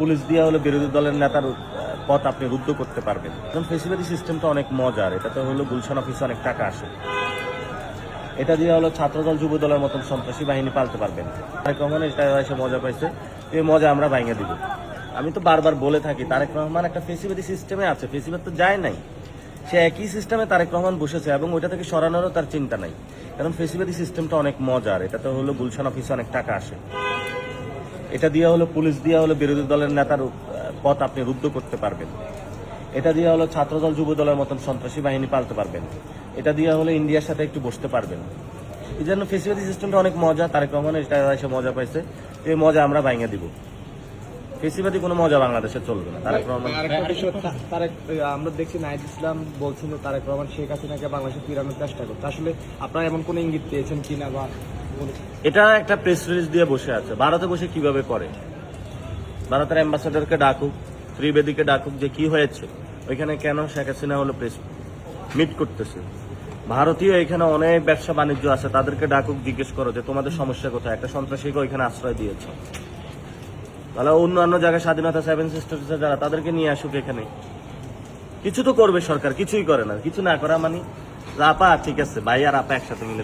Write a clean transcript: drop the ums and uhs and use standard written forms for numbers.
Police দিয়ে হলো বিরোধী দলের নেতার পথ আপনি রুদ্ধ করতে পারবেন। কারণ ফেসিলিটি সিস্টেমটা অনেক মজার। এটাতে হলো গুলশান অফিসে অনেক টাকা আসে। এটা দিয়ে হলো ছাত্রদল যুব দলের মতন সন্ত্রাসী বাহিনী পালতে পারবেন। তারেক রহমান এটা এসে মজা পাইছে, এই মজা আমরা ভাঙে দিব। আমি তো বারবার বলে থাকি, তারেক রহমান একটা ফেসিলিটি সিস্টেমে আছে, ফেসিলিটি তো যায় নাই। সে একই সিস্টেমে তারেক রহমান বসেছে এবং ওইটা থেকে সরানোরও তার চিন্তা নাই। কারণ ফেসিলিটি সিস্টেমটা অনেক মজার। এটাতে হলো গুলশান অফিসে অনেক টাকা আসে। এটা দিয়ে হলো পুলিশ দিয়ে হলো বিরোধী দলের নেতার পথ আপনি রুদ্ধ করতে পারবেন। এটা দিয়ে হলো ছাত্রদল যুব দলের মতন সন্ত্রাসী বাহিনী পালতে পারবেন। এটা দিয়ে হলো ইন্ডিয়ার সাথে একটু বসতে পারবেন। এই জন্য ফেসিলিটি সিস্টেমটা অনেক মজা। তারেক রহমান এটা এসে মজা পাইছে, এই মজা আমরা ভাঙে দিব। ফেসিলিটি কোনো মজা বাংলাদেশে চলবে না। তারেক রহমান আমরা দেখছি নাহিদ ইসলাম বলছেন যে তারেক রহমান শেখ হাসিনাকে বাংলাদেশে ফিরানোর চেষ্টা করছে। আসলে আপনারা এমন কোন ইঙ্গিত পেয়েছেন কিনা বা এটা একটা প্রেস রিলিজ দিয়ে বসে আছে। ভারতে বসে কিভাবে করে? ভারতের অ্যাম্বাসেডরকে ডাকুক, ত্রিবেদীকে ডাকুক, যে কি হয়েছে ওইখানে, কেন শেখ হাসিনা হলো প্রেস মিট করতেছে। ভারতীয় এখানে অনেক ব্যবসা বাণিজ্য আছে, তাদেরকে ডাকুক, জিজ্ঞেস করো যে তোমাদের সমস্যা কোথায়। একটা সন্ত্রাসীকে ওইখানে আশ্রয় দিয়েছে, তাহলে অন্যান্য জায়গায় স্বাধীনতা সেভেন সিস্টার্স যারা, তাদেরকে নিয়ে আসুক এখানে। কিছু তো করবে সরকার, কিছুই করে না। কিছু না করা মানে আপা ঠিক আছে ভাই আর আপা একসাথে মিলে